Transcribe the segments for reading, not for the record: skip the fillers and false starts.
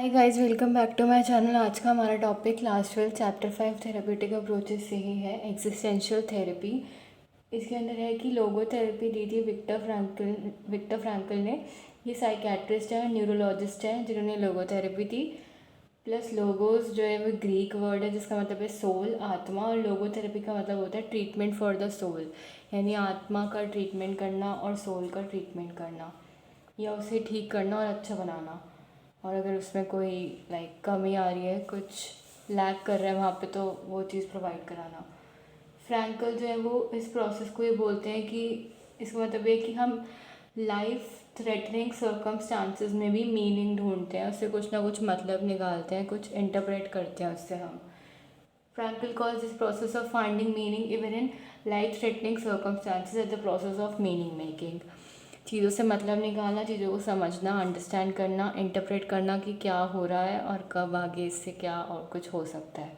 Hi guys, welcome back to my channel. आज का हमारा topic class 12 chapter 5 therapeutic approaches से ही है, एग्जिस्टेंशियल थेरेपी। इसके अंदर है कि लोगो थेरेपी दी थी विक्टर फ्रैंकल ने। ये साइकेट्रिस्ट हैं, न्यूरोलॉजिस्ट हैं जिन्होंने लोगो थेरेपी दी। प्लस लोगोस जो है वो ग्रीक वर्ड है जिसका मतलब है सोल, आत्मा, और लोगो थेरेपी का मतलब होता है ट्रीटमेंट फॉर द सोल, यानी आत्मा का ट्रीटमेंट करना और सोल का ट्रीटमेंट करना, या उसे ठीक करना और अच्छा बनाना। और अगर उसमें कोई कमी आ रही है, कुछ लैक कर रहा है वहाँ पे, तो वो चीज़ प्रोवाइड कराना। फ्रैंकल जो है वो इस प्रोसेस को ये बोलते हैं कि इसका मतलब ये कि हम लाइफ थ्रेटनिंग सर्कमस्टांसेस में भी मीनिंग ढूंढते हैं, उससे कुछ ना कुछ मतलब निकालते हैं, कुछ इंटरप्रेट करते हैं उससे हम। Frankl calls this process of finding meaning even in life-threatening circumstances as the process of meaning making. चीज़ों से मतलब निकालना, चीज़ों को समझना, अंडरस्टैंड करना, इंटरप्रेट करना कि क्या हो रहा है और कब आगे इससे क्या और कुछ हो सकता है,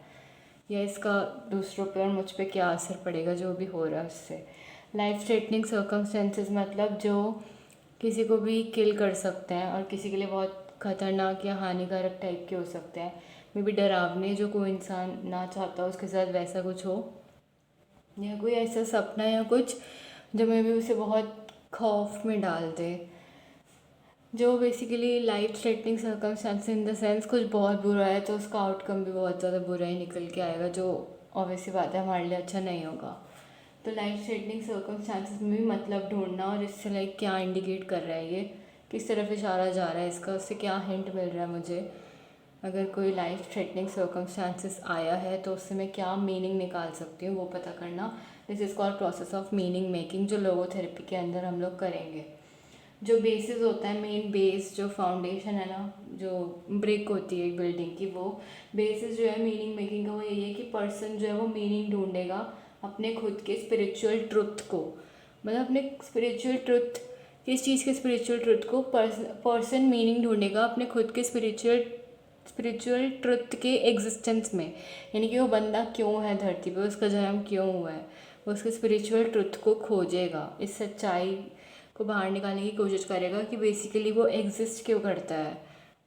या इसका दूसरों पे और मुझ पे क्या असर पड़ेगा जो भी हो रहा है उससे। लाइफ थ्रेटनिंग सर्कमस्टेंसेस मतलब जो किसी को भी किल कर सकते हैं और किसी के लिए बहुत खतरनाक या हानिकारक टाइप के हो सकते हैं, मे बी डरावने, जो कोई इंसान ना चाहता उसके साथ वैसा कुछ हो, या कोई ऐसा सपना या कुछ जो मे बी उसे बहुत खौफ में डाल दे, जो basically life threatening circumstance in the sense कुछ बहुत बुरा है तो उसका आउटकम भी बहुत ज़्यादा बुरा ही निकल के आएगा, जो ऑब्वियसली बात है हमारे लिए अच्छा नहीं होगा। तो लाइफ थ्रेटनिंग सर्कमस्टांसेस में भी मतलब ढूंढना, और इससे क्या इंडिकेट कर रहा है, ये किस तरफ इशारा जा रहा है इसका, उससे क्या हिंट मिल रहा है मुझे। अगर कोई लाइफ थ्रेटनिंग सर्कमस्टांसेस आया है तो उससे मैं क्या मीनिंग निकाल सकती हूँ वो पता करना। This is called process of meaning making, जो लोगोथेरेपी के अंदर हम लोग करेंगे। जो बेसिस होता है, मेन बेस जो फाउंडेशन है ना, जो ब्रिक होती है एक बिल्डिंग की, वो बेसिस जो है मीनिंग मेकिंग का वो यही है कि पर्सन जो है वो मीनिंग ढूंढेगा अपने खुद के स्पिरिचुअल ट्रुथ को, मतलब अपने स्पिरिचुअल ट्रुथ, किस चीज़ के स्पिरिचुअल ट्रुथ को पर्सन मीनिंग ढूंढेगा अपने खुद के स्पिरिचुअल ट्रुथ के एग्जिस्टेंस में, यानी कि वो बंदा क्यों है धरती पे, उसका जन्म क्यों हुआ है, वो उसके स्पिरिचुअल ट्रुथ को खोजेगा, इस सच्चाई को बाहर निकालने की कोशिश करेगा कि बेसिकली वो एग्जिस्ट क्यों करता है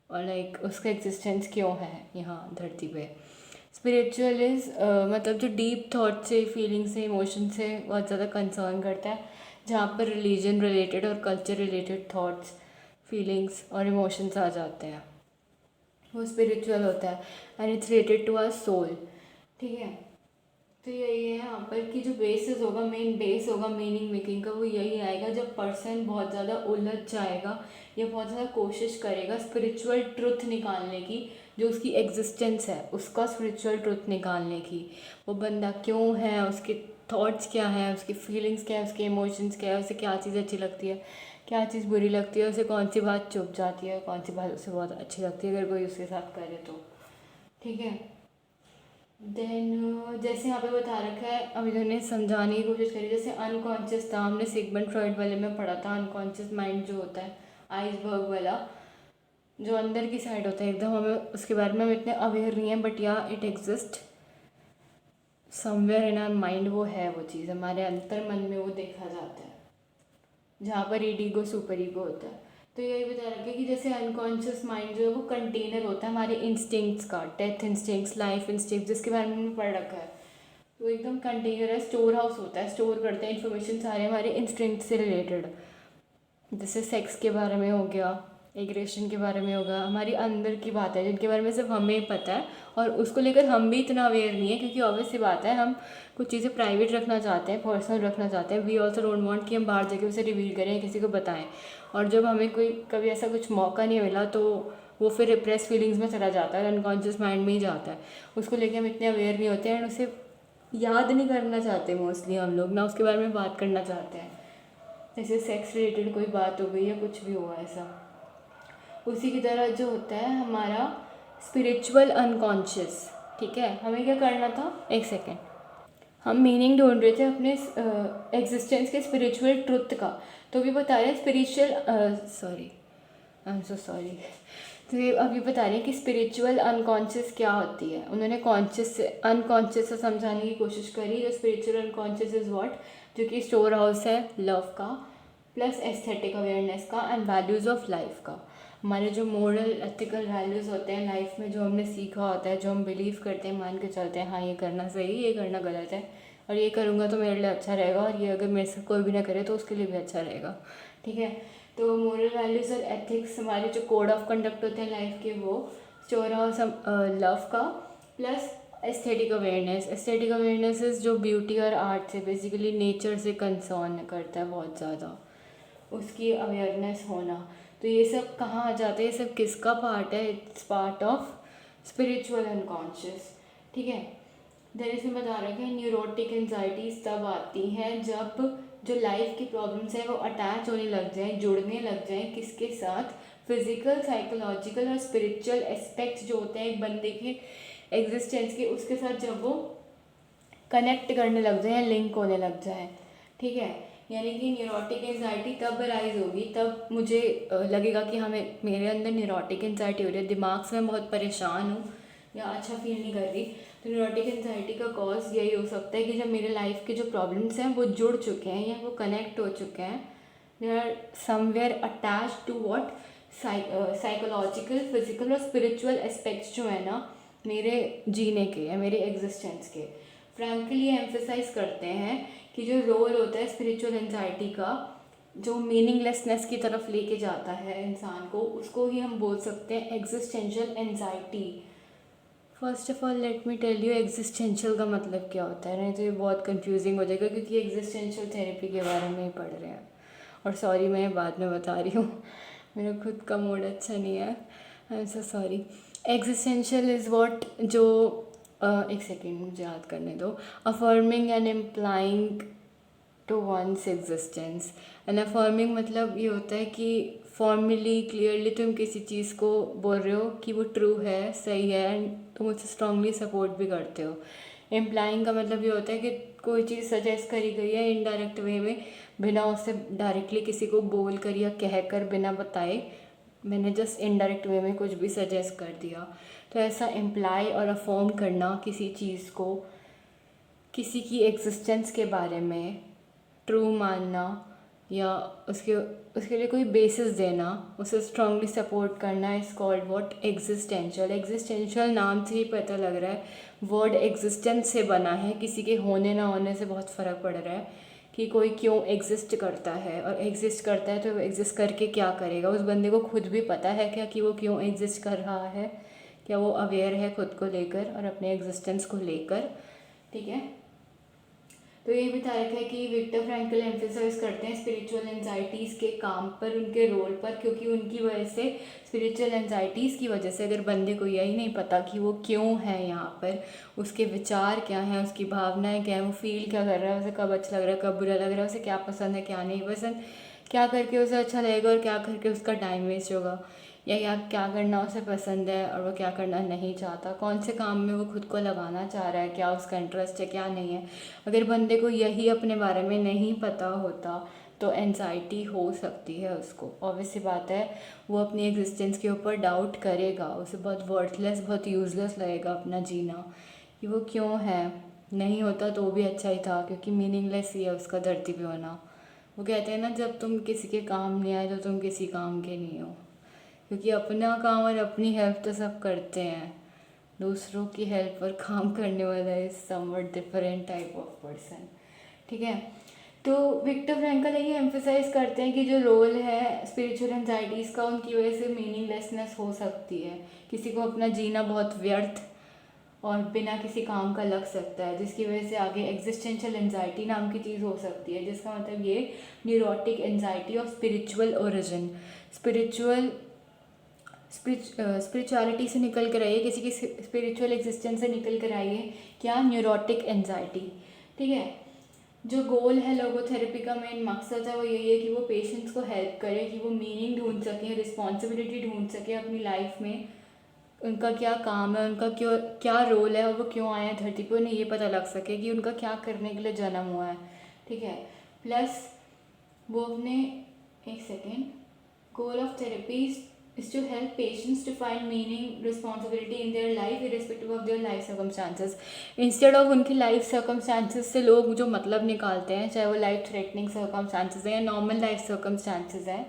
और उसका एग्जिस्टेंस क्यों है यहाँ धरती पे। स्पिरिचुअल इज़ मतलब जो डीप थॉट से, फीलिंग से, इमोशन से बहुत ज़्यादा कंसर्न करता है, जहाँ पर रिलीजन रिलेटेड और कल्चर रिलेटेड थॉट्स, फीलिंग्स और इमोशंस आ जाते हैं, वो स्पिरिचुअल होता है। And it's related to our soul, ठीक है। तो यही है यहाँ पर कि जो बेसिस होगा, मेन बेस होगा मीनिंग मेकिंग का, वो यही आएगा जब पर्सन बहुत ज़्यादा उलझ जाएगा या बहुत ज़्यादा कोशिश करेगा स्पिरिचुअल ट्रुथ निकालने की, जो उसकी एग्जिस्टेंस है उसका स्पिरिचुअल ट्रुथ निकालने की। वो बंदा क्यों है, उसके थॉट्स क्या हैं, उसकी फीलिंग्स क्या है, उसके इमोशंस क्या है, उसे क्या चीज़ अच्छी लगती है, क्या चीज़ बुरी लगती है, उसे कौन सी बात चुभ जाती है, कौन सी बात उसे बहुत अच्छी लगती है अगर कोई उसके साथ करे तो, ठीक है। देन जैसे यहाँ पे बता रखा है, अभी मैंने समझाने की कोशिश करी, जैसे अनकॉन्शियस था, हमने सिगमंड फ्रॉइड वाले में पढ़ा था, अनकॉन्शियस माइंड जो होता है, आइसबर्ग वाला, जो अंदर की साइड होता है एकदम, हमें उसके बारे में हम इतने अवेयर नहीं है, but yeah it exist somewhere in our mind, वो है, वो चीज़ हमारे अंतर मन में वो देखा जाता है, जहाँ पर ईडीगो सुपर ईगो होता है। तो यही बता रखा है कि जैसे अनकॉन्शियस माइंड जो है वो कंटेनर होता है हमारे इंस्टिंक्ट्स का, डेथ इंस्टिंक्ट्स, लाइफ इंस्टिंक्ट्स, जिसके बारे में हमने पढ़ रखा है। तो एकदम कंटेनर है, स्टोर हाउस होता है, स्टोर करते हैं इन्फॉर्मेशन सारे हमारे इंस्टिंक्ट से रिलेटेड, जैसे सेक्स के बारे में हो गया, एग्रेशन के बारे में होगा, हमारी अंदर की बात है जिनके बारे में सिर्फ हमें पता है, और उसको लेकर हम भी इतना अवेयर नहीं है, क्योंकि ऑब्वियस सी बात है हम कुछ चीज़ें प्राइवेट रखना चाहते हैं, पर्सनल रखना चाहते हैं। वी ऑल्सो डोंट वांट कि हम बाहर जाके उसे रिवील करें, किसी को बताएं, और जब हमें कोई कभी ऐसा कुछ मौका नहीं मिला तो वो फिर रिप्रेस फीलिंग्स में चला जाता है, अनकॉन्शियस माइंड में ही जाता है, उसको लेके हम इतने अवेयर नहीं होते हैं, एंड उसे याद नहीं करना चाहते मोस्टली हम लोग, ना उसके बारे में बात करना चाहते हैं। जैसे सेक्स रिलेटेड कोई बात हो गई या कुछ भी हुआ ऐसा, उसी की तरह जो होता है हमारा स्पिरिचुअल अनकॉन्शियस, ठीक है। हमें क्या करना था, एक सेकेंड, हम मीनिंग ढूंढ रहे थे अपने एग्जिस्टेंस के स्पिरिचुअल ट्रुथ का, तो भी बता रहे हैं spiritual, sorry, I am so sorry, तो ये अभी बता रहे हैं कि स्पिरिचुअल अनकॉन्शियस क्या होती है। उन्होंने कॉन्शियस से अनकॉन्शियस से समझाने की कोशिश करी, जो स्पिरिचुअल अनकॉन्शियस इज़ व्हाट, जो कि स्टोर हाउस है लव का, प्लस एस्थेटिक अवेयरनेस का एंड वैल्यूज़ ऑफ लाइफ का। हमारे जो मोरल एथिकल वैल्यूज़ होते हैं लाइफ में, जो हमने सीखा होता है, जो हम बिलीव करते हैं, मान के चलते हैं हाँ ये करना सही, ये करना गलत है, और ये करूँगा तो मेरे लिए अच्छा रहेगा, और ये अगर मेरे से कोई भी ना करे तो उसके लिए भी अच्छा रहेगा, ठीक है। तो मोरल वैल्यूज़ और एथिक्स, हमारे जो कोड ऑफ कंडक्ट होते हैं लाइफ के, वो स्टोर हाउस लव का, plus aesthetic awareness. Aesthetic awareness is जो ब्यूटी और आर्ट से, बेसिकली नेचर से कंसर्न करता है बहुत ज़्यादा, उसकी अवेयरनेस होना। तो ये सब कहाँ आ जाता है, ये सब किसका पार्ट है? It's part of spiritual unconscious, ठीक है। देन इसमें बता रखा है न्यूरोटिक एंजाइटीज तब आती हैं जब जो लाइफ की प्रॉब्लम्स हैं वो अटैच होने लग जाएं, जुड़ने लग जाएं, किसके साथ? फिजिकल, साइकोलॉजिकल और स्पिरिचुअल एस्पेक्ट्स जो होते हैं एक बंदे के एग्जिस्टेंस के, उसके साथ जब वो कनेक्ट करने लग जाए या लिंक होने लग जाए, ठीक है। यानी कि न्यूरोटिक एंजाइटी तब राइज होगी, तब मुझे लगेगा कि हमें, मेरे अंदर न्यूरोटिक एंजाइटी हो रही है, दिमाग से मैं बहुत परेशान हूँ या अच्छा फील नहीं कर रही। तो न्यूरोटिक एंजाइटी का कॉज यही हो सकता है कि जब मेरे लाइफ के जो प्रॉब्लम्स हैं वो जुड़ चुके हैं या वो कनेक्ट हो चुके हैं, they are somewhere attach to what, psychological, physical और स्पिरिचुअल एस्पेक्ट्स जो है ना मेरे जीने के या मेरे एग्जिस्टेंस के। फ्रैंकली ये एम्फेसाइज करते हैं कि जो रोल होता है स्पिरिचुअल एंजाइटी का, जो मीनिंगलेसनेस की तरफ लेके जाता है इंसान को, उसको ही हम बोल सकते हैं existential anxiety. First of all let me tell you existential का मतलब क्या होता है, नहीं तो ये बहुत कंफ्यूजिंग हो जाएगा क्योंकि एग्जिस्टेंशियल थेरेपी के बारे में ही पढ़ रहे हैं। और सॉरी मैं बाद में बता रही हूँ, मेरा खुद का मूड अच्छा नहीं है, I am so sorry. Existential is what, जो एक सेकेंड मुझे याद करने दो। Affirming and implying to one's existence. And affirming मतलब ये होता है कि फॉर्मली क्लियरली तुम किसी चीज़ को बोल रहे हो कि वो ट्रू है, सही है, एंड तुम उससे स्ट्रांगली सपोर्ट भी करते हो। इम्प्लाइंग का मतलब ये होता है कि कोई चीज़ सजेस्ट करी गई है इनडायरेक्ट वे में, बिना उससे डायरेक्टली किसी को बोल कर या कह कर, बिना बताए, मैंने जस्ट इनडायरेक्ट वे में कुछ भी सजेस्ट कर दिया। तो ऐसा इम्प्लाई और अफर्म करना किसी चीज़ को, किसी की एग्जिस्टेंस के बारे में ट्रू मानना या उसके लिए कोई बेसिस देना, उसे स्ट्रांगली सपोर्ट करना is called what, existential. Existential नाम से ही पता लग रहा है, वर्ड एग्जिस्टेंस से बना है, किसी के होने ना होने से बहुत फ़र्क पड़ रहा है कि कोई क्यों एग्जिस्ट करता है, और एग्जिस्ट करता है तो वो एग्जिस्ट करके क्या करेगा, उस बंदे को खुद भी पता है क्या कि वो क्यों एग्जिस्ट कर रहा है, क्या वो अवेयर है खुद को लेकर और अपने एग्जिस्टेंस को लेकर, ठीक है। तो ये बता रखा है कि विक्टर फ्रैंकल एम्फेसाइज करते हैं स्पिरिचुअल एंजाइटीज़ के काम पर, उनके रोल पर, क्योंकि उनकी वजह से, स्पिरिचुअल एंजाइटीज़ की वजह से, अगर बंदे को यही नहीं पता कि वो क्यों है यहाँ पर, उसके विचार क्या हैं, उसकी भावनाएं क्या हैं, वो फील क्या कर रहा है, उसे कब अच्छा लग रहा है, कब बुरा लग रहा है, उसे क्या पसंद है, क्या नहीं पसंद, क्या करके उसे अच्छा लगेगा और क्या करके उसका टाइम वेस्ट होगा, या क्या करना उसे पसंद है और वो क्या करना नहीं चाहता, कौन से काम में वो खुद को लगाना चाह रहा है, क्या उसका इंटरेस्ट है, क्या नहीं है। अगर बंदे को यही अपने बारे में नहीं पता होता तो एनजाइटी हो सकती है उसको, ऑब्वियस सी बात है, वो अपनी एग्जिस्टेंस के ऊपर डाउट करेगा, उसे बहुत वर्थलेस, बहुत यूज़लेस लगेगा अपना जीना, कि वो क्यों है, नहीं होता तो भी अच्छा ही था, क्योंकि मीनिंगलेस ही है उसका धरती पे होना। वो कहते हैं ना, जब तुम किसी के काम नहीं आए तो तुम किसी काम के नहीं हो, क्योंकि अपना काम और अपनी हेल्प तो सब करते हैं, दूसरों की हेल्प पर काम करने वाला is somewhat different type of person, ठीक है। तो विक्टर फ्रैंकल ये एम्फेसाइज करते हैं कि जो रोल है स्पिरिचुअल एंजाइटीज़ का, उनकी वजह से मीनिंगलेसनेस हो सकती है, किसी को अपना जीना बहुत व्यर्थ और बिना किसी काम का लग सकता है, जिसकी वजह से आगे एग्जिस्टेंशियल एंजाइटी नाम की चीज़ हो सकती है, जिसका मतलब ये neurotic anxiety of spiritual origin, spirituality से निकल कर आई है, किसी की स्पिरिचुअल एग्जिस्टेंस से निकल कर आई है, क्या, न्यूरोटिक एंजाइटी, ठीक है। जो गोल है लोगोथेरेपी का, मेन मकसद है वो यही है कि वो पेशेंट्स को हेल्प करे, कि वो मीनिंग ढूंढ सके, रिस्पॉन्सिबिलिटी ढूंढ सके अपनी लाइफ में, उनका क्या काम है, उनका क्यों, क्या रोल है और वो क्यों आए हैं धरती पर, उन्हें ये पता लग सके कि उनका क्या करने के लिए जन्म हुआ है, ठीक है। प्लस वो अपने, एक second, goal of therapy is to help patients to find meaning, responsibility in their life irrespective of their life circumstances. Instead of उनकी life circumstances से लोग जो मतलब निकालते हैं, चाहे वो life threatening circumstances हैं या normal life circumstances हैं,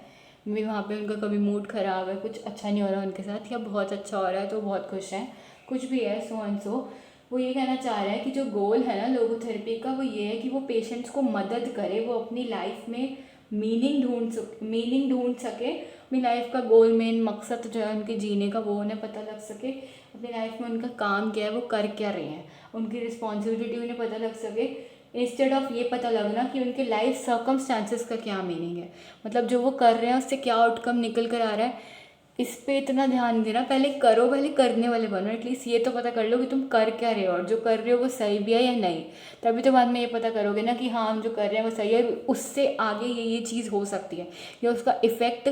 भी वहाँ पे उनका कभी मूड ख़राब है, कुछ अच्छा नहीं हो रहा उनके साथ, या बहुत अच्छा हो रहा है तो बहुत खुश हैं, कुछ भी है, सो एंड सो। वो ये कहना चाह रहा है कि जो गोल है ना लोगोथेरेपी का, वो ये है कि वो पेशेंट्स को मदद करे, वो अपनी लाइफ में मीनिंग ढूंढ सके, अपनी लाइफ का गोल, मेन मकसद जो है उनके जीने का, वो उन्हें पता लग सके, अपनी लाइफ में उनका काम क्या है, वो कर क्या रहे हैं, उनकी रिस्पॉन्सिबिलिटी उन्हें पता लग सके, इंस्टेड ऑफ ये पता लगना कि उनके लाइफ सर्कमस्टांसेस का क्या मीनिंग है, मतलब जो वो कर रहे हैं उससे क्या आउटकम निकल कर आ रहा है। इस पे इतना ध्यान देना, पहले करो, पहले करने वाले बनो, एटलीस्ट ये तो पता कर लो कि तुम कर क्या रहे हो और जो कर रहे हो वो सही भी है या नहीं। तभी तो बाद में ये पता करोगे ना कि हाँ हम जो कर रहे हैं वो सही है, उससे आगे ये चीज़ हो सकती है, या उसका इफेक्ट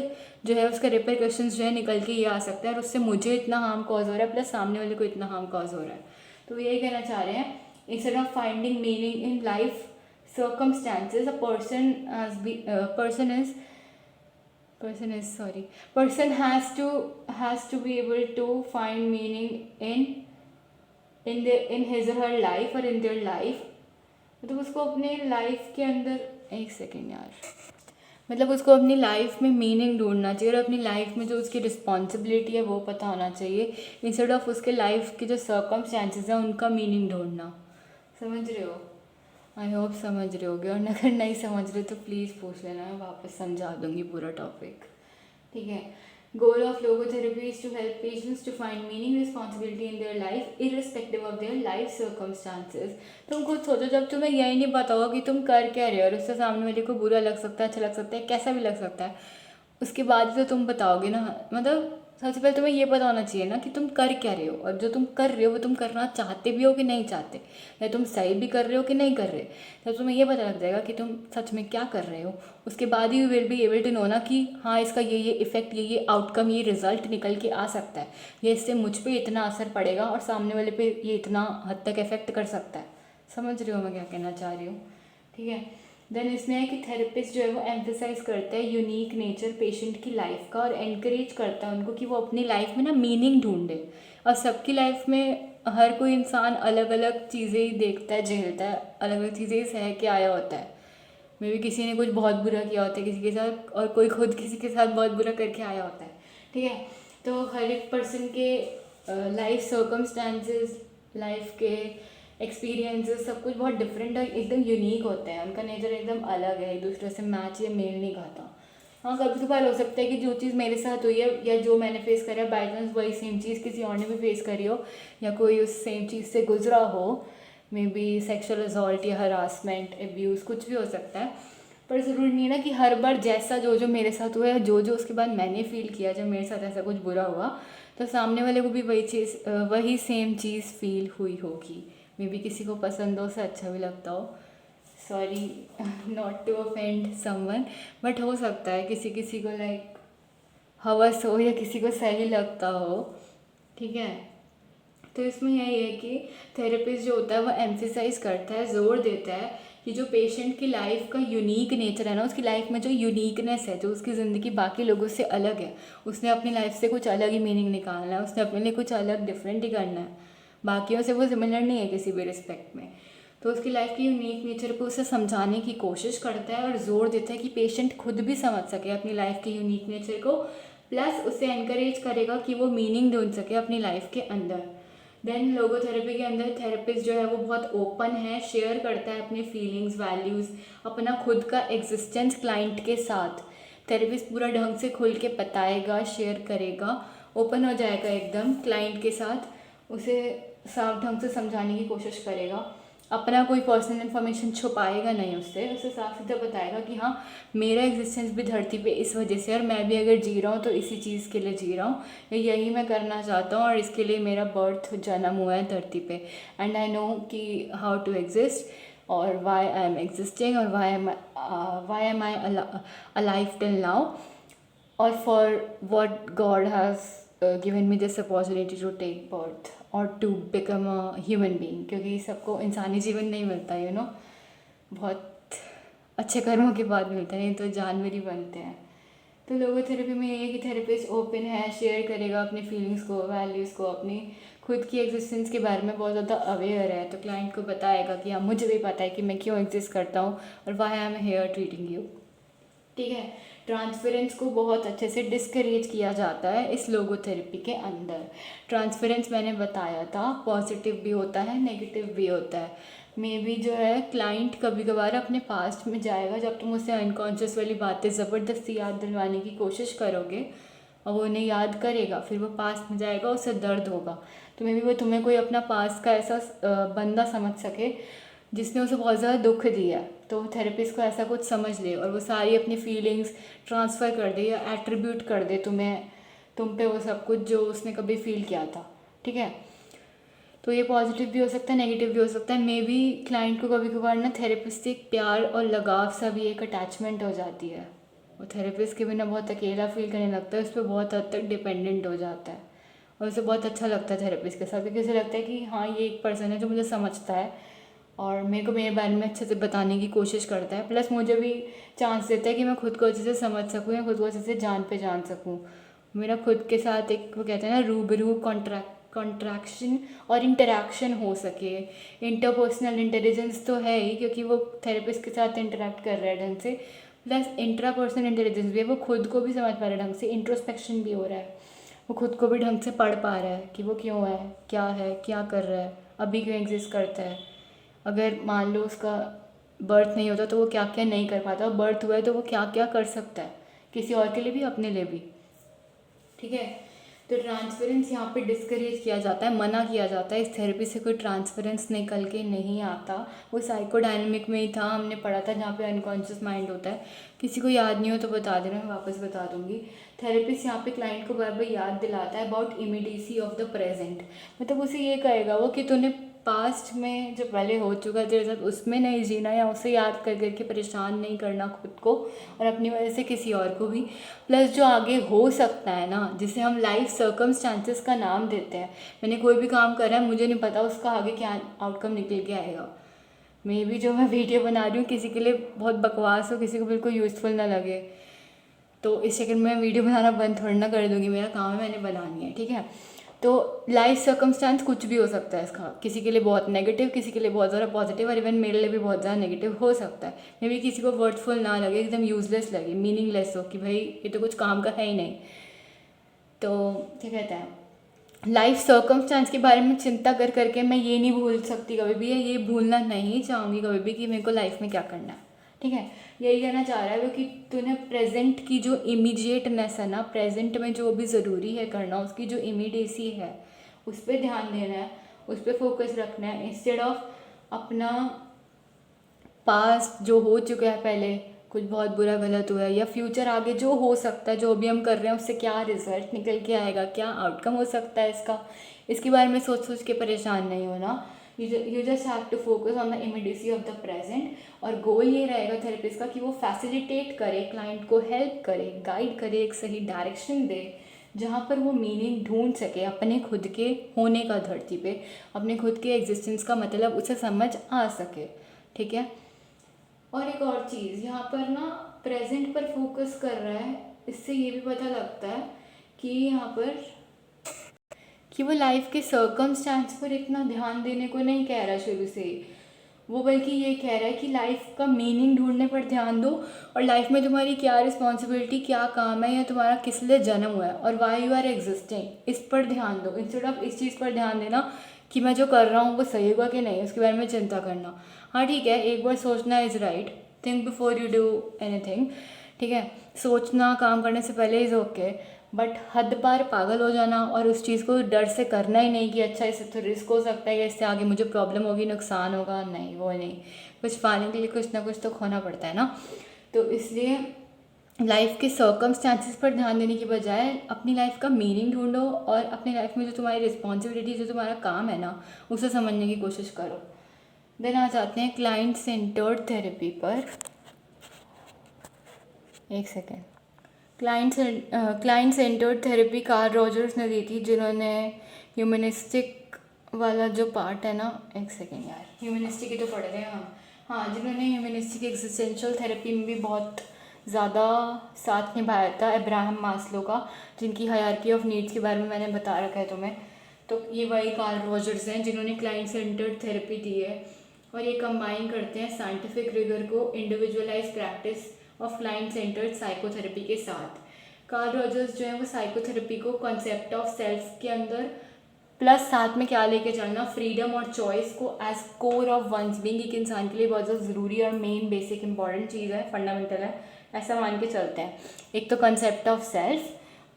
जो है, उसका रिपरकशंस जो है निकल के ये आ सकता है, और उससे मुझे इतना हार्म कॉज हो रहा है प्लस सामने वाले को इतना हार्म कॉज हो रहा है। तो यही कहना चाह रहे हैं, instead of finding meaning in life circumstances, a person has to be able to find meaning in his or her life or in their life। मतलब उसको अपने लाइफ के अंदर, एक सेकेंड यार, मतलब उसको अपनी लाइफ में मीनिंग ढूंढना चाहिए, और अपनी लाइफ में जो उसकी रिस्पॉन्सिबिलिटी है वो पता होना चाहिए, इंस्टेड ऑफ उसके लाइफ के जो सर्कमस्टेंसेस हैं उनका मीनिंग ढूंढना। समझ रहे हो? आई होप समझ रहे होगे, और अगर नहीं समझ रहे तो प्लीज़ पूछ लेना, मैं वापस समझा दूंगी पूरा टॉपिक, ठीक है। Goal of logotherapy is to help patients to find meaning responsibility in their life irrespective of their life circumstances. तुम खुद सोचो, जब तुम्हें यही नहीं पता होगा कि तुम कर क्या रहे हो, और उससे सामने वाले को बुरा लग सकता है, अच्छा लग सकता है, कैसा भी लग सकता है, उसके बाद ही तो तुम बताओगे ना। मतलब सबसे पहले तुम्हें ये पता होना चाहिए ना कि तुम कर क्या रहे हो, और जो तुम कर रहे हो वो तुम करना चाहते भी हो कि नहीं चाहते, या तुम सही भी कर रहे हो कि नहीं कर रहे। तब तुम्हें ये पता लग जाएगा कि तुम सच में क्या कर रहे हो, उसके बाद ही you will be able to know ना कि हाँ इसका ये इफेक्ट, ये आउटकम, ये रिजल्ट निकल के आ सकता है, ये इससे मुझ पर इतना असर पड़ेगा और सामने वाले पे ये इतना हद तक इफेक्ट कर सकता है। समझ रहे हो मैं क्या कहना चाह रही हूँ? ठीक है। देन इसमें है कि थेरेपिस्ट जो है वो एम्फेसाइज करता है यूनिक नेचर पेशेंट की लाइफ का, और एनकरेज करता है उनको कि वो अपनी लाइफ में ना मीनिंग ढूंढे। और सबकी लाइफ में हर कोई इंसान अलग अलग चीज़ें ही देखता है, झेलता है, अलग अलग चीज़ें ही सह के आया होता है। मे भी किसी ने कुछ बहुत बुरा किया होता है किसी के साथ, और कोई खुद किसी के साथ बहुत बुरा करके आया होता है, ठीक है। तो हर एक पर्सन के लाइफ सर्कमस्टांसेस, लाइफ के एक्सपीरियंसेस, सब कुछ बहुत डिफरेंट और एकदम यूनिक होते हैं, उनका नेचर एकदम अलग है, एक दूसरे से मैच या मेल नहीं खाता। हाँ कभी कभार हो सकता है कि जो चीज़ मेरे साथ हुई है या जो मैंने फेस करा है, बाई चांस वही सेम चीज़ किसी और ने भी फेस करी हो, या कोई उस सेम चीज़ से गुजरा हो, मे बी सेक्शुअल असॉल्ट या हरासमेंट, एब्यूज़, कुछ भी हो सकता है। पर ज़रूरी नहीं है ना कि हर बार जैसा जो मेरे साथ हुआ है, जो उसके बाद मैंने फ़ील किया जब मेरे साथ ऐसा कुछ बुरा हुआ, तो सामने वाले को भी वही सेम चीज़ फील हुई होगी। मे बी किसी को पसंद हो, उसे अच्छा भी लगता हो, sorry not to offend someone, but हो सकता है किसी किसी को लाइक हवस हो या किसी को सही लगता हो, ठीक है। तो इसमें यही है कि थेरेपिस्ट जो होता है वो एम्फेसाइज करता है, जोर देता है कि जो पेशेंट की लाइफ का यूनिक नेचर है ना, उसकी लाइफ में जो यूनिकनेस है, जो उसकी ज़िंदगी बाकी लोगों से अलग है, उसने अपनी लाइफ से कुछ अलग ही मीनिंग निकालना है, उसने अपने लिए कुछ अलग डिफरेंट ही करना है, बाकियों से वो सिमिलर नहीं है किसी भी रिस्पेक्ट में। तो उसकी लाइफ की यूनिक नेचर को उसे समझाने की कोशिश करता है और ज़ोर देता है कि पेशेंट खुद भी समझ सके अपनी लाइफ के यूनिक नेचर को, प्लस उसे एनकरेज करेगा कि वो मीनिंग ढूंढ सके अपनी लाइफ के अंदर। देन लोगोथेरेपी के अंदर थेरेपिस्ट जो है वो बहुत ओपन है, शेयर करता है अपने फीलिंग्स, वैल्यूज़, अपना खुद का एग्जिस्टेंस क्लाइंट के साथ। थेरेपिस्ट पूरा ढंग से खुल के बताएगा, शेयर करेगा, ओपन हो जाएगा एकदम क्लाइंट के साथ, उसे साफ ढंग से समझाने की कोशिश करेगा, अपना कोई पर्सनल इन्फॉर्मेशन छुपाएगा नहीं, उससे उसे साफ सीधा बताएगा कि हाँ मेरा एग्जिस्टेंस भी धरती पे इस वजह से, और मैं भी अगर जी रहा हूँ तो इसी चीज़ के लिए जी रहा हूँ, या यही मैं करना चाहता हूँ, और इसके लिए मेरा बर्थ, जन्म हुआ है धरती पे, एंड आई नो कि हाउ टू एग्जिस्ट, और वाई आई एम एग्जिस्टिंग, और why am I alive till now, और for what God has given me this opportunity to take birth और to become a human being, क्योंकि सबको इंसानी जीवन नहीं मिलता, यू नो, बहुत अच्छे कर्मों के बाद मिलता है, नहीं तो जानवर ही बनते हैं। तो लोगोथेरेपी में ये है कि थेरेपिस्ट ओपन है, शेयर करेगा अपनी फीलिंग्स को, वैल्यूज़ को, अपनी खुद की एग्जिस्टेंस के बारे में बहुत ज़्यादा अवेयर है, तो क्लाइंट को बताएगा कि हाँ मुझे भी पता है कि मैं क्यों एग्जिस्ट करता हूँ और why I am here treating you, ठीक है। ट्रांसफरेंस को बहुत अच्छे से डिस्करेज किया जाता है इस लोगोथेरेपी के अंदर। ट्रांसफरेंस मैंने बताया था पॉजिटिव भी होता है नेगेटिव भी होता है। मे बी जो है क्लाइंट कभी कभार अपने पास्ट में जाएगा, जब तुम उसे अनकॉन्शियस वाली बातें ज़बरदस्ती याद दिलवाने की कोशिश करोगे और वो उन्हें याद करेगा, फिर वो पास्ट में जाएगा, उसे दर्द होगा। तो मे बी वो तुम्हें कोई अपना पास्ट का ऐसा बंदा समझ सके जिसने उसे बहुत ज़्यादा दुख दिया है, तो थेरेपिस्ट को ऐसा कुछ समझ ले और वो सारी अपनी फीलिंग्स ट्रांसफ़र कर दे या एट्रीब्यूट कर दे तुम पे वो सब कुछ जो उसने कभी फील किया था। ठीक है, तो ये पॉजिटिव भी हो सकता है नेगेटिव भी हो सकता है। मे बी क्लाइंट को कभी कभार ना थेरेपिस्ट से एक प्यार और लगाव सा भी एक अटैचमेंट हो जाती है, वो थेरेपिस्ट के बिना बहुत अकेला फील करने लगता है, उस पर बहुत हद तक डिपेंडेंट हो जाता है और उसे बहुत अच्छा लगता है थेरेपिस्ट के साथ, क्योंकि उसे लगता है कि हाँ ये एक पर्सन है जो मुझे समझता है और मेरे को मेरे बारे में अच्छे से बताने की कोशिश करता है, प्लस मुझे भी चांस देता है कि मैं खुद को अच्छे से समझ सकूँ या खुद को अच्छे से जान सकूँ। मेरा खुद के साथ एक वो कहते हैं ना रूबरू कॉन्ट्रैक्शन और इंटरेक्शन हो सके। इंटरपर्सनल इंटेलिजेंस तो है ही, क्योंकि वो थेरेपिस्ट के साथ इंटरेक्ट कर रहा है ढंग से, प्लस इंट्रापर्सनल इंटेलिजेंस भी है, वो खुद को भी समझ पा रहा है ढंग से, इंट्रोस्पेक्शन भी हो रहा है, वो खुद को भी ढंग से पढ़ पा रहा है कि वो क्यों है क्या कर रहा है, अभी क्यों एग्जिस्ट करता है। अगर मान लो उसका बर्थ नहीं होता तो वो क्या क्या नहीं कर पाता, और बर्थ हुआ है तो वो क्या क्या कर सकता है, किसी और के लिए भी अपने लिए भी। ठीक है, तो ट्रांसफरेंस यहाँ पे डिस्करेज किया जाता है, मना किया जाता है। इस थेरेपी से कोई ट्रांसफरेंस निकल के नहीं आता। वो साइकोडायनेमिक में ही था, हमने पढ़ा था, जहाँ पे अनकॉन्शियस माइंड होता है। किसी को याद नहीं हो तो बता देना, मैं वापस बता दूंगी। थेरेपिस्ट यहाँ पे क्लाइंट को बार बार याद दिलाता है about immediacy of the present, मतलब उसे ये कहेगा वो कि तूने पास्ट में जो पहले हो चुका है तेरे साथ उसमें नहीं जीना, या उसे याद कर करके परेशान नहीं करना खुद को और अपनी वजह से किसी और को भी। प्लस जो आगे हो सकता है ना, जिसे हम लाइफ सर्कमस्टांसेस का नाम देते हैं, मैंने कोई भी काम करा है, मुझे नहीं पता उसका आगे क्या आउटकम निकल के आएगा। मे बी जो मैं वीडियो बना रही हूँ किसी के लिए बहुत बकवास हो, किसी को बिल्कुल यूज़फुल ना लगे, तो इस चक्कर में वीडियो बनाना बंद थोड़ी ना कर दूँगी, मेरा काम है मैंने बनानी है। ठीक है, तो लाइफ सर्कमस्टांस कुछ भी हो सकता है इसका, किसी के लिए बहुत नेगेटिव, किसी के लिए बहुत ज़्यादा पॉजिटिव, और इवन मेरे लिए भी बहुत ज़्यादा नेगेटिव हो सकता है। मे बी किसी को वर्थफुल ना लगे, एकदम यूजलेस लगे, मीनिंगलेस हो कि भाई ये तो कुछ काम का है ही नहीं। तो क्या कहते हैं, लाइफ सर्कमस्टांस के बारे में चिंता कर करके मैं ये नहीं भूल सकती कभी भी, ये भूलना नहीं चाहूँगी कभी भी कि मेरे को लाइफ में क्या करना है। ठीक है, यही कहना चाह रहा है वो कि तूने प्रेजेंट की जो इमीडिएटनेस है ना, प्रेजेंट में जो भी ज़रूरी है करना, उसकी जो इमीडिएसी है उस पर ध्यान देना है, उस पर फोकस रखना है, इंस्टेड ऑफ अपना पास्ट जो हो चुका है पहले, कुछ बहुत बुरा गलत हुआ है, या फ्यूचर आगे जो हो सकता है, जो अभी हम कर रहे हैं उससे क्या रिजल्ट निकल के आएगा, क्या आउटकम हो सकता है इसका, इसके बारे में सोच सोच के परेशान नहीं होना। You just have to focus on the immediacy of the present. और गोल ये रहेगा थेरेपिस्ट का कि वो फैसिलिटेट करे, क्लाइंट को हेल्प करे, गाइड करे, एक सही डायरेक्शन दे, जहाँ पर वो मीनिंग ढूंढ सके अपने खुद के होने का धरती पे, अपने खुद के एग्जिस्टेंस का मतलब उसे समझ आ सके। ठीक है, और एक और चीज़ यहाँ पर ना, प्रेजेंट पर फोकस कर रहा है, इससे ये भी पता लगता है कि यहाँ पर कि वो लाइफ के सर्कमस्टांस पर इतना ध्यान देने को नहीं कह रहा शुरू से ही, वो बल्कि ये कह रहा है कि लाइफ का मीनिंग ढूंढने पर ध्यान दो, और लाइफ में तुम्हारी क्या रिस्पॉन्सिबिलिटी, क्या काम है, या तुम्हारा किस लिए जन्म हुआ है और वाई यू आर एग्जिस्टिंग, इस पर ध्यान दो, इंस्टेड ऑफ इस चीज़ पर ध्यान देना कि मैं जो कर रहा हूँ वो सही होगा कि नहीं, उसके बारे में चिंता करना। हाँ ठीक है, एक बार सोचना is right, think before you do anything. ठीक है, सोचना काम करने से पहले इज़ ओके, बट हद पार पागल हो जाना और उस चीज़ को डर से करना ही नहीं कि अच्छा इससे तो रिस्क हो सकता है या इससे आगे मुझे प्रॉब्लम होगी, नुकसान होगा, नहीं वो नहीं। कुछ पाने के लिए कुछ ना कुछ तो खोना पड़ता है ना, तो इसलिए लाइफ के सर्कमस्टांसेस पर ध्यान देने की बजाय अपनी लाइफ का मीनिंग ढूंढो और अपनी लाइफ में जो तुम्हारी रिस्पॉन्सिबिलिटी, जो तुम्हारा काम है ना, उसे समझने की कोशिश करो। देन आ जाते हैं क्लाइंट सेंटर्ड थेरेपी पर। एक second, client centred therapy Karl Rogers ने दी थी, जिन्होंने ह्यूमनिस्टिक वाला जो पार्ट है ना, एक सेकेंड यार, ह्यूमनिस्टिक ही तो पढ़ रहे हैं हम, हाँ, जिन्होंने ह्यूमनिस्टिक एक्जिस्टेंशियल थेरेपी में भी बहुत ज़्यादा साथ निभाया था, अब्राहम मास्लो का, जिनकी हायरार्की ऑफ नीड्स के बारे में मैंने बता रखा है तुम्हें। तो ये वही कार्ल रॉजर्स हैं जिन्होंने क्लाइंट सेंटर्ड थेरेपी दी है, और ये कंबाइन करते हैं साइंटिफिक रिगर को, individualise practice of client centred psychotherapy के साथ। कार्ल रॉजर्स जो है वो साइकोथेरेपी को कॉन्सेप्ट ऑफ सेल्फ के अंदर प्लस साथ में क्या लेके चलना, फ्रीडम और चॉइस को as core of one's being, एक इंसान के लिए बहुत ज़्यादा ज़रूरी और मेन बेसिक इंपॉर्टेंट चीज़ है, फंडामेंटल है, ऐसा मान के चलते हैं। एक तो कंसेप्ट ऑफ सेल्फ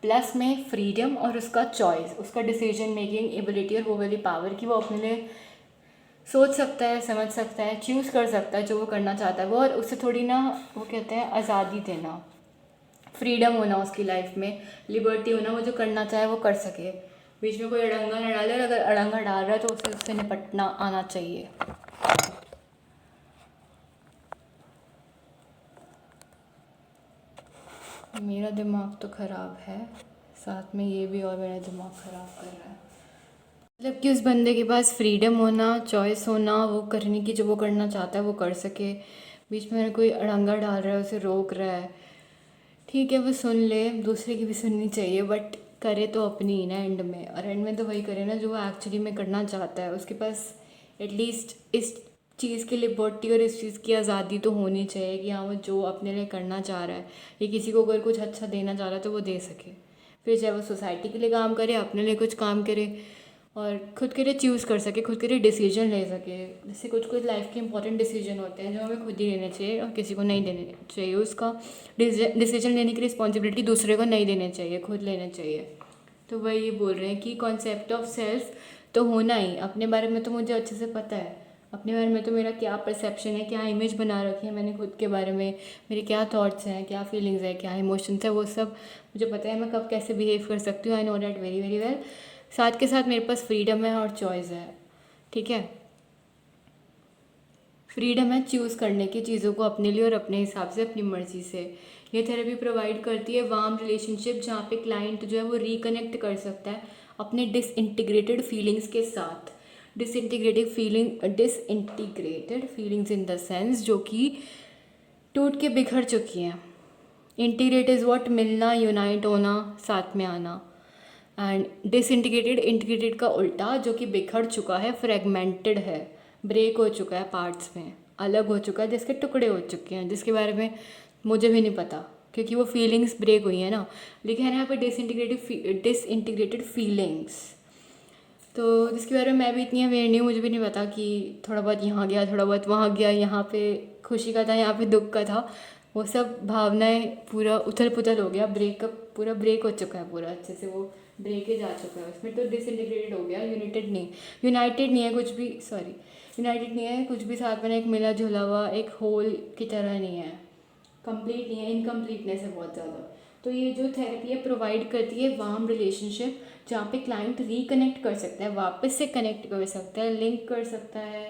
प्लस में फ्रीडम और उसका चॉइस, उसका डिसीजन मेकिंग एबिलिटी और वो वाली पावर कि वो अपने लिए सोच सकता है, समझ सकता है, चूज़ कर सकता है जो वो करना चाहता है वो, और उसे थोड़ी ना वो कहते हैं आज़ादी देना, फ्रीडम होना उसकी लाइफ में, लिबर्टी होना, वो जो करना चाहे वो कर सके, बीच में कोई अड़ंगा न डाले, और अगर अड़ंगा डाल रहा है तो उसे उससे निपटना आना चाहिए। मेरा दिमाग तो ख़राब है, साथ में ये भी और मेरा दिमाग ख़राब कर रहा है। मतलब कि उस बंदे के पास फ्रीडम होना, चॉइस होना, वो करने की जो वो करना चाहता है वो कर सके, बीच में कोई अड़ंगा डाल रहा है, उसे रोक रहा है, ठीक है वो सुन ले, दूसरे की भी सुननी चाहिए, बट करे तो अपनी ही ना एंड में, और एंड में तो वही करे ना जो वो एक्चुअली में करना चाहता है। उसके पास एटलीस्ट इस चीज़ की लिबर्टी और इस चीज़ की आज़ादी तो होनी चाहिए कि हाँ वो जो अपने लिए करना चाह रहा है, या किसी को अगर कुछ अच्छा देना चाह रहा है तो वो दे सके, फिर चाहे वो सोसाइटी के लिए काम करे, अपने लिए कुछ काम करे, और खुद के लिए चूज़ कर सके, खुद के लिए डिसीजन ले सके। जैसे कुछ कुछ लाइफ के इंपॉर्टेंट डिसीजन होते हैं जो हमें खुद ही लेने चाहिए और किसी को नहीं देने चाहिए, उसका डिसीजन लेने की रिस्पॉन्सिबिलिटी दूसरे को नहीं देने चाहिए, खुद लेने चाहिए। तो वही ये बोल रहे हैं कि कॉन्सेप्ट ऑफ सेल्फ तो होना ही, अपने बारे में तो मुझे अच्छे से पता है, अपने बारे में तो मेरा क्या परसेप्शन है, क्या इमेज बना रखी है मैंने खुद के बारे में, मेरे क्या थॉट्स हैं, क्या फीलिंग्स हैं, क्या इमोशंस है, वो सब मुझे पता है, मैं कब कैसे बिहेव कर सकती हूँ, I know that very very well. साथ के साथ मेरे पास फ्रीडम है और चॉइस है, ठीक है, फ्रीडम है चूज़ करने की चीज़ों को अपने लिए और अपने हिसाब से, अपनी मर्ज़ी से। ये थेरेपी प्रोवाइड करती है वार्म रिलेशनशिप जहाँ पे क्लाइंट जो है वो रिकनेक्ट कर सकता है अपने डिसइंटीग्रेटेड फीलिंग्स के साथ। Disintegrated feelings in the sense जो कि टूट के बिखर चुकी हैं। इंटीग्रेट इज़ वॉट, मिलना, यूनाइट होना, साथ में आना, एंड डिसइंटीग्रेटेड इंटीग्रेटेड का उल्टा जो कि बिखर चुका है, फ्रेगमेंटेड है, ब्रेक हो चुका है, पार्ट्स में अलग हो चुका है, जिसके टुकड़े हो चुके हैं, जिसके बारे में मुझे भी नहीं पता क्योंकि वो फीलिंग्स ब्रेक हुई है ना, लिखा है ना यहाँ पे डिसइंटीग्रेटेड फीलिंग्स, तो जिसके बारे में मैं भी इतनी अवेयर नहीं हूँ, मुझे भी नहीं पता कि थोड़ा बहुत यहाँ गया, थोड़ा बहुत वहाँ गया, यहाँ पे खुशी का था, यहाँ पे दुख का था, वो सब भावनाएं पूरा उथल पुथल हो गया, ब्रेकअप पूरा ब्रेक हो चुका है, पूरा अच्छे से वो ब्रेकेज आ चुका है उसमें, तो डिसइंटीग्रेटेड हो गया, यूनाइटेड नहीं है कुछ भी, सॉरी यूनाइटेड नहीं है कुछ भी, साथ में एक मिला जुला हुआ एक होल की तरह नहीं है, कंप्लीट नहीं है, इनकम्प्लीटनेस है बहुत ज़्यादा। तो ये जो थेरेपी है प्रोवाइड करती है वार्म रिलेशनशिप जहाँ पे क्लाइंट रिकनेक्ट कर सकता है, वापस से कनेक्ट कर सकता है, लिंक कर सकता है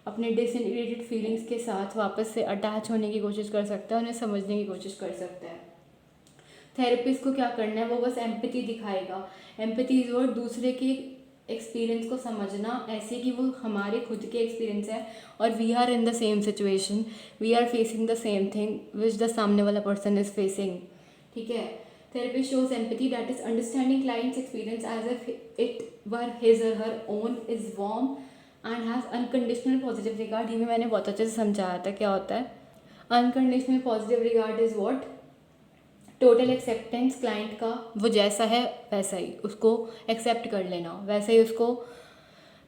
अपने डिसइंटीग्रेटेड फीलिंग्स के साथ, वापस से अटैच होने की कोशिश कर सकता है, उन्हें समझने की कोशिश कर सकता है। थेरेपिस्ट को क्या करना है, वो बस एम्पैथी दिखाएगा। एम्पैथी इज वर्ड दूसरे के एक्सपीरियंस को समझना ऐसे कि वो हमारे खुद के एक्सपीरियंस है और we are in the same situation, we are facing the same thing which the सामने वाला पर्सन इज फेसिंग, ठीक है। Therapist shows empathy that is understanding clients experience as if it were his or her own, is warm and has unconditional positive regard. ये भी मैंने बहुत अच्छे से समझाया था क्या होता है। Unconditional positive regard is what, total acceptance client का, वो जैसा है वैसा ही उसको एक्सेप्ट कर लेना, वैसे ही उसको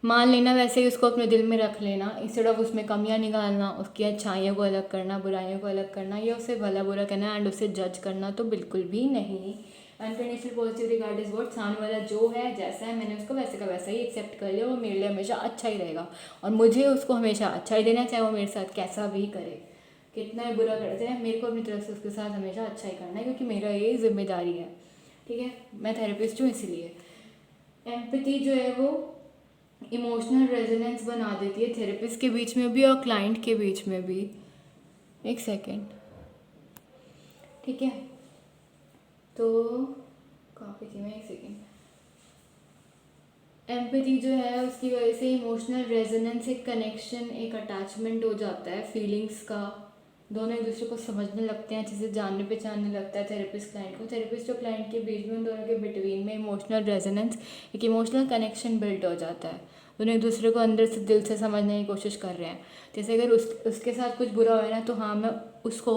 मान लेना, वैसे ही उसको अपने दिल में रख लेना, इंस्टेड ऑफ उसमें कमियां निकालना, उसकी अच्छाइयों को अलग करना, बुराइयों को अलग करना, या उसे भला बुरा कहना एंड उसे जज करना, तो बिल्कुल भी नहीं। Unconditional positive regard is what, सामने वाला जो है जैसा है मैंने उसको वैसे का वैसा ही एक्सेप्ट कर लिया, वो मेरे लिए हमेशा अच्छा ही रहेगा और मुझे उसको हमेशा अच्छा ही देना, चाहे वो मेरे साथ कैसा भी करे, कितना ही बुरा करते हैं, मेरे को अपनी तरफ से उसके साथ हमेशा अच्छा ही करना है क्योंकि मेरा ये जिम्मेदारी है, ठीक है, मैं थेरेपिस्ट हूँ इसीलिए। एम्पैथी जो है वो इमोशनल रेजोनेंस बना देती है थेरेपिस्ट के बीच में भी और क्लाइंट के बीच में भी। एक सेकेंड, ठीक है, तो कहाँ पे थी मैं, एक सेकेंड। एम्पैथी जो है उसकी वजह से इमोशनल रेजोनेंस, एक कनेक्शन, एक अटैचमेंट हो जाता है फीलिंग्स का, दोनों एक दूसरे को समझने लगते हैं, अच्छे से जानने पहचानने लगता है थेरेपिस्ट क्लाइंट को, थेरेपिस्ट और क्लाइंट के बीच में, उन दोनों के बिटवीन में इमोशनल रेजोनेंस, एक इमोशनल कनेक्शन बिल्ड हो जाता है, दोनों एक दूसरे को अंदर से दिल से समझने की कोशिश कर रहे हैं। जैसे अगर उसके साथ कुछ बुरा हो ना तो हाँ मैं उसको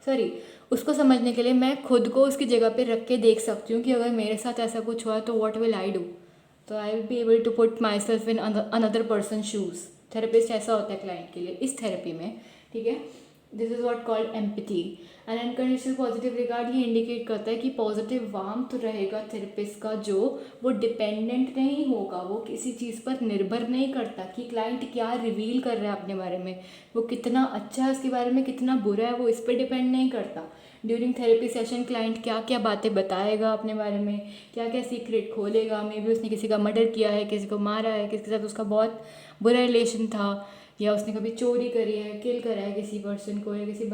सॉरी, उसको समझने के लिए मैं खुद को उसकी जगह पे रख के देख सकती हूँ कि अगर मेरे साथ ऐसा कुछ हुआ तो व्हाट विल आई डू। तो I will be able to put my self in another person shoes. Therapist ऐसा होता है क्लाइंट के लिए इस थेरेपी में, ठीक है। This is what called empathy. And unconditional positive regard ये इंडिकेट करता है कि पॉजिटिव वार्मथ रहेगा थेरेपिस्ट का, जो वो डिपेंडेंट नहीं होगा, वो किसी चीज़ पर निर्भर नहीं करता कि क्लाइंट क्या रिवील कर रहा है अपने बारे में, वो कितना अच्छा है उसके बारे में, कितना बुरा है, वो इस पर डिपेंड नहीं करता। ड्यूरिंग थेरेपी सेशन क्लाइंट क्या क्या बातें बताएगा अपने बारे में, क्या क्या सीक्रेट खोलेगा। मे बी उसने किसी का मर्डर किया है, किसी को मारा है, किसी के साथ उसका बहुत बुरा रिलेशन था, या उसने कभी चोरी करी है, किल करा है किसी पर्सन को, या किसी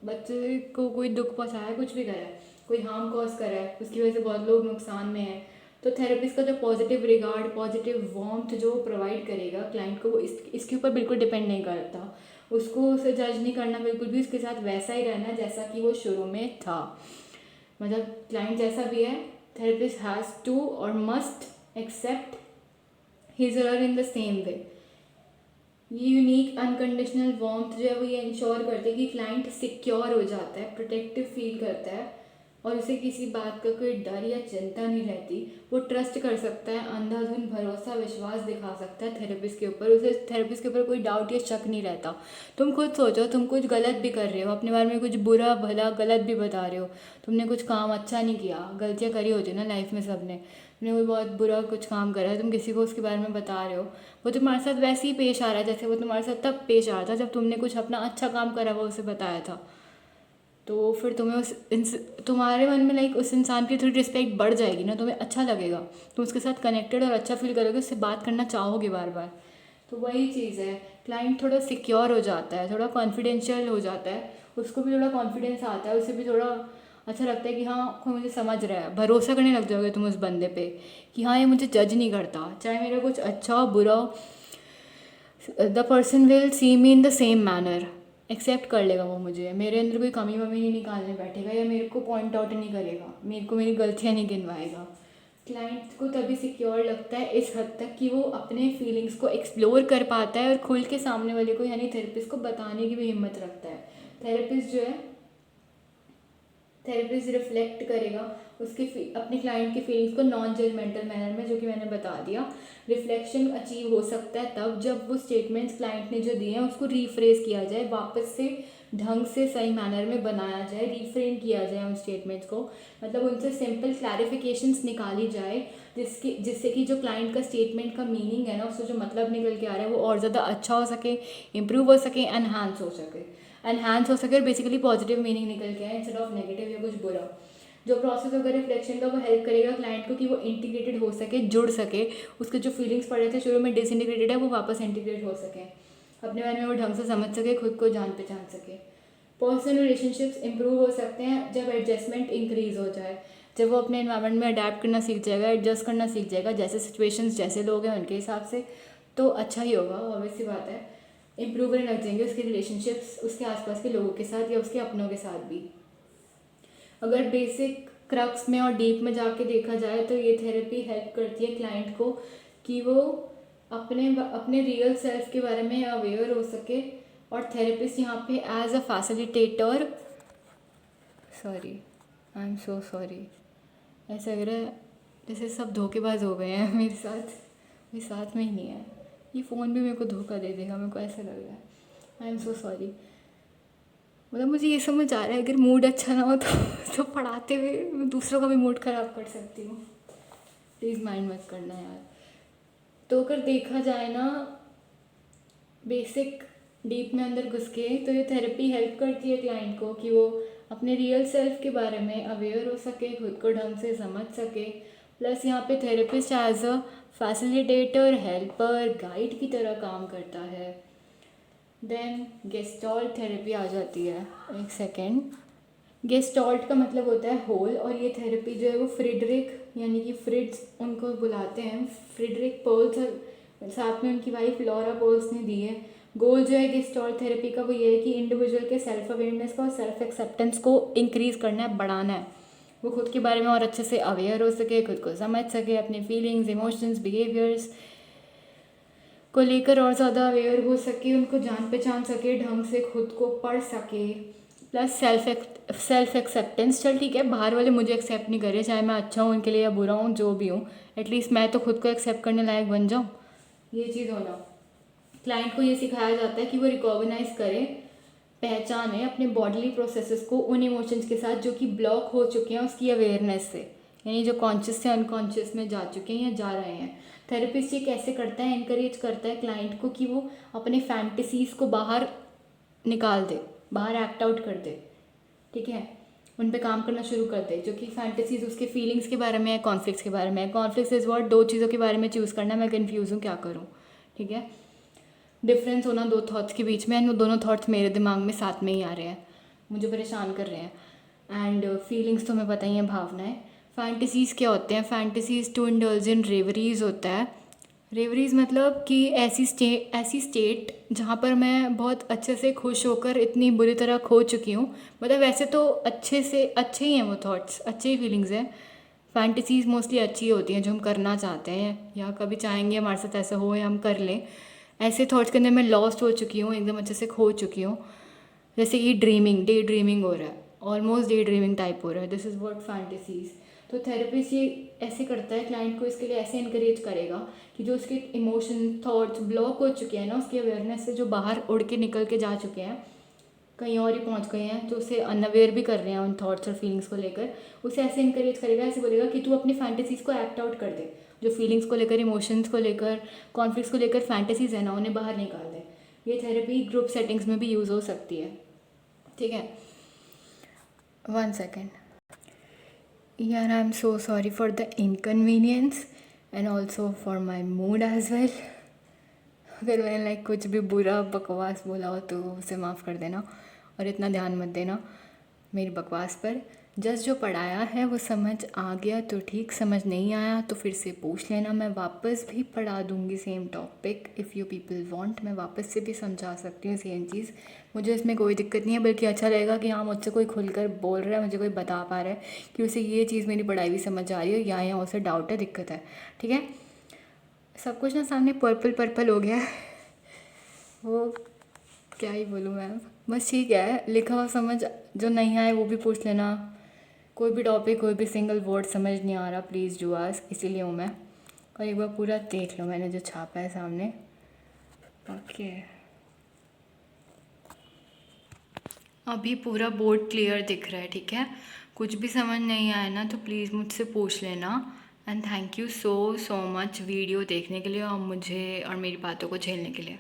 बच्चे को कोई दुख पहुंचाया है, कुछ भी करा है, कोई हार्म कॉज करा है, उसकी वजह से बहुत लोग नुकसान में हैं। तो थेरेपिस्ट का जो पॉजिटिव रिगार्ड, पॉजिटिव वार्मथ जो प्रोवाइड करेगा क्लाइंट को, वो इसके ऊपर बिल्कुल डिपेंड नहीं करता। उसको उसे जज नहीं करना, बिल्कुल भी उसके साथ वैसा ही रहना जैसा कि वो शुरू में था। मतलब क्लाइंट जैसा भी है, थेरेपिस्ट हैज़ टू और मस्ट एक्सेप्ट हिज और इन द सेम वे। ये यूनिक अनकंडीशनल वार्मथ जो है वो ये इंश्योर करती है कि क्लाइंट सिक्योर हो जाता है, प्रोटेक्टिव फील करता है, और उसे किसी बात का कोई डर या चिंता नहीं रहती। वो ट्रस्ट कर सकता है, अंधाधुन भरोसा विश्वास दिखा सकता है थेरेपिस्ट के ऊपर, उसे थेरेपिस्ट के ऊपर कोई डाउट या शक नहीं रहता। तुम खुद सोचो, तुम कुछ गलत भी कर रहे हो, अपने बारे में कुछ बुरा भला गलत भी बता रहे हो, तुमने कुछ काम अच्छा नहीं किया, गलतियाँ करी होती है ना लाइफ में, सबने, तुमने कोई बहुत बुरा कुछ काम करा है, तुम किसी को उसके बारे में बता रहे हो, वो तुम्हारे साथ वैसे ही पेश आ रहा है जैसे वो तुम्हारे साथ तब पेश आ रहा था जब तुमने कुछ अपना अच्छा काम करा हुआ उसे बताया था। तो फिर तुम्हें तुम्हारे मन में लाइक उस इंसान की थोड़ी रिस्पेक्ट बढ़ जाएगी ना, तुम्हें अच्छा लगेगा, तुम उसके साथ कनेक्टेड और अच्छा फील करोगे, उससे बात करना चाहोगे बार बार। तो वही चीज़ है, क्लाइंट थोड़ा सिक्योर हो जाता है, थोड़ा कॉन्फिडेंशियल हो जाता है, उसको भी थोड़ा कॉन्फिडेंस आता है, उसे भी थोड़ा अच्छा लगता है कि हाँ कोई मुझे समझ रहा है, भरोसा करने लग जाओगे तुम उस बंदे पे कि हाँ ये मुझे जज नहीं करता, चाहे मेरा कुछ अच्छा हो बुरा हो, the person will see me in the same manner. Accept कर लेगा वो मुझे, मेरे अंदर कोई कमी वमी नहीं निकालने बैठेगा, या मेरे को पॉइंट आउट नहीं करेगा, मेरे को मेरी गलतियाँ नहीं गिनवाएगा। क्लाइंट को तभी सिक्योर लगता है इस हद तक कि वो अपने फीलिंग्स को एक्सप्लोर कर पाता है और खुल के सामने वाले को यानी थेरेपिस्ट को बताने की भी हिम्मत रखता है। थेरेपिस्ट जो है, थेरेपिस्ट रिफ्लेक्ट करेगा उसके अपने क्लाइंट की फीलिंग्स को नॉन जजमेंटल मैनर में, जो कि मैंने बता दिया। रिफ्लेक्शन अचीव हो सकता है तब जब वो स्टेटमेंट्स क्लाइंट ने जो दिए हैं उसको रीफ्रेज किया जाए, वापस से ढंग से सही मैनर में बनाया जाए, रीफ्रेम किया जाए उन स्टेटमेंट्स को, मतलब उनसे सिंपल क्लैरिफिकेशंस निकाली जाए जिससे कि जो क्लाइंट का स्टेटमेंट का मीनिंग है ना, उससे जो मतलब निकल के आ रहा है वो और ज़्यादा अच्छा हो सके, इम्प्रूव हो सके, एनहांस हो सके और बेसिकली पॉजिटिव मीनिंग निकल के आए इंस्टेड ऑफ नेगेटिव या कुछ बुरा। जो प्रोसेस होगा रिफ्लेक्शन का वो हेल्प करेगा क्लाइंट को कि वो इंटीग्रेटेड हो सके, जुड़ सके, उसके जो फीलिंग्स पड़े थे शुरू में डिसइंटीग्रेटेड है वो वापस इंटीग्रेट हो सके, अपने बारे में वो ढंग से समझ सके, खुद को जान पहचान सके। पर्सनल रिलेशनशिप्स इंप्रूव हो सकते हैं जब एडजस्टमेंट इंक्रीज हो जाए, जब वो अपने एनवायरनमेंट में अडेप्ट करना सीख जाएगा, एडजस्ट करना सीख जाएगा, जैसे सिचुएशंस जैसे लोग हैं उनके हिसाब से, तो अच्छा ही होगा, ऑब्वियस सी बात है। इम्प्रूव करने लग जाएंगे उसके रिलेशनशिप्स उसके आसपास के लोगों के साथ या उसके अपनों के साथ भी। अगर बेसिक क्रक्स में और डीप में जाके देखा जाए तो ये थेरेपी हेल्प करती है क्लाइंट को कि वो अपने रियल सेल्फ के बारे में अवेयर हो सके, और थेरेपिस्ट यहाँ पे as a facilitator, sorry I am so sorry, ऐसा लग रहा है जैसे सब धोखेबाज हो गए हैं मेरे साथ, मेरे साथ में ही नहीं है, ये फ़ोन भी मेरे को धोखा दे देगा, मेरे को ऐसा लग रहा है। I am so sorry. मतलब मुझे ये समझ आ रहा है अगर मूड अच्छा ना हो तो पढ़ाते हुए मैं दूसरों का भी मूड ख़राब कर सकती हूँ, प्लीज़ माइंड मत करना यार। तो अगर देखा जाए ना बेसिक डीप में अंदर घुस के, तो ये थेरेपी हेल्प करती है क्लाइंट को कि वो अपने रियल सेल्फ के बारे में अवेयर हो सके, खुद को ढंग से समझ सके। प्लस यहाँ पे therapist as a facilitator, helper, guide की तरह काम करता है। देन गेस्टॉल्ट थेरेपी आ जाती है, एक सेकेंड। गेस्टॉल्ट का मतलब होता है होल, और ये थेरेपी जो है वो फ्रिडरिक यानी कि फ्रिड्स उनको बुलाते हैं, फ्रिडरिक पर्ल्स और साथ में उनकी वाइफ लॉरा पर्ल्स ने दी है। गोल जो है गेस्टॉल्ट थेरेपी का वो ये है कि इंडिविजुअल के सेल्फ अवेयरनेस को और सेल्फ एक्सेप्टेंस को इंक्रीज करना है, बढ़ाना है, वो खुद के बारे में और अच्छे से अवेयर हो सके, खुद को समझ सके, अपने फीलिंग्स, इमोशंस, बिहेवियर्स को लेकर और ज़्यादा अवेयर हो सके, उनको जान पहचान सके, ढंग से खुद को पढ़ सके, प्लस सेल्फ एक्सेप्टेंस। चल ठीक है, बाहर वाले मुझे एक्सेप्ट नहीं कर रहे, चाहे मैं अच्छा हूँ उनके लिए या बुरा हूँ, जो भी हूँ, एटलीस्ट मैं तो खुद को एक्सेप्ट करने लायक बन जाऊँ। ये चीज़ होना, क्लाइंट को ये सिखाया जाता है कि वो रिकॉग्नाइज करे, पहचाने अपने बॉडीली प्रोसेसेस को उन इमोशंस के साथ जो कि ब्लॉक हो चुके हैं उसकी अवेयरनेस से, यानी जो कॉन्शियस से अनकॉन्शियस में जा चुके हैं या जा रहे हैं। थेरेपिस्ट ये कैसे करता है, एनकरेज करता है क्लाइंट को कि वो अपने फैंटेसीज़ को बाहर निकाल दे, बाहर एक्ट आउट कर दे, ठीक है, उन पे काम करना शुरू कर दे। जो कि फैंटेसीज उसके फीलिंग्स के बारे में है, कॉन्फ्लिक्ट्स के बारे में है। कॉन्फ्लिक्ट्स इज व्हाट, दो चीज़ों के बारे में चूज़ करना, मैं कन्फ्यूज़ हूँ क्या करूँ, ठीक है, डिफरेंस होना दो थॉट्स के बीच में, एंड वो दोनों थॉट्स मेरे दिमाग में साथ में ही आ रहे हैं, मुझे परेशान कर रहे हैं। एंड फीलिंग्स तो हमें पता ही है, भावनाएं। फैंटेसीज़ क्या होते हैं, फैंटेसीज़ टू इंडल्ज इन रेवरीज होता है। रेवरीज मतलब कि ऐसी स्टेट जहाँ पर मैं बहुत अच्छे से खुश होकर इतनी बुरी तरह खो चुकी हूँ, मतलब वैसे तो अच्छे ही हैं वो थॉट्स, अच्छे ही फीलिंग्स हैं। फैंटेसीज़ मोस्टली अच्छी होती हैं जो हम करना चाहते हैं या कभी चाहेंगे हमारे साथ ऐसा हो या हम कर लें। ऐसे थॉट्स के अंदर मैं लॉस्ट हो चुकी हूँ, एकदम अच्छे से खो चुकी हूँ। जैसे कि डे ड्रीमिंग हो रहा है, ऑलमोस्ट डे ड्रीमिंग टाइप हो रहा है, दिस इज़ व्हाट फैंटेसीज़। तो थेरेपिस्ट ये ऐसे करता है, क्लाइंट को इसके लिए ऐसे इनकरेज करेगा कि जो उसके इमोशन थॉट्स ब्लॉक हो चुके हैं ना, उसकी अवेयरनेस से जो बाहर उड़ के निकल के जा चुके हैं, कहीं और ही पहुंच गए हैं, जो उसे अनअवेयर भी कर रहे हैं उन थॉट्स और फीलिंग्स को लेकर, उसे ऐसे इनकरेज करेगा, ऐसे बोलेगा कि तू अपनी फैंटेसीज़ को एक्ट आउट कर दे, जो फीलिंग्स को लेकर, इमोशंस को लेकर, कॉन्फ्लिक्ट्स को लेकर फैंटेसीज है ना, उन्हें बाहर निकाल दे। ये थेरेपी ग्रुप सेटिंग्स में भी यूज़ हो सकती है, ठीक है। 1 सेकेंड यार, I am so sorry for the inconvenience and also for my mood as well. अगर मैंने कुछ भी बुरा बकवास बोला हो तो उसे माफ़ कर देना, और इतना ध्यान मत देना मेरी बकवास पर। जस्ट जो पढ़ाया है वो समझ आ गया तो ठीक, समझ नहीं आया तो फिर से पूछ लेना, मैं वापस भी पढ़ा दूँगी same topic if you people want. मैं वापस से भी समझा सकती हूँ सेम चीज़, मुझे इसमें कोई दिक्कत नहीं है, बल्कि अच्छा रहेगा कि हाँ मुझसे कोई खुलकर बोल रहा है, मुझे कोई बता पा रहा है कि उसे ये चीज़ मेरी पढ़ाई भी समझ आ रही है, या यहाँ उसे डाउट है, दिक्कत है, ठीक है। सब कुछ ना सामने पर्पल हो गया है, वो क्या ही बोलूँ मैं, बस ठीक है, लिखा हुआ समझ जो नहीं आए वो भी पूछ लेना। कोई भी टॉपिक, कोई भी सिंगल वर्ड समझ नहीं आ रहा, प्लीज़ डू आस्क, इसीलिए हूँ मैं। और एक बार पूरा देख लो मैंने जो छापा है सामने, ओके। अभी पूरा बोर्ड क्लियर दिख रहा है, ठीक है। कुछ भी समझ नहीं आया ना तो प्लीज़ मुझसे पूछ लेना। And thank you so much video देखने के लिए और मुझे और मेरी बातों को झेलने के लिए।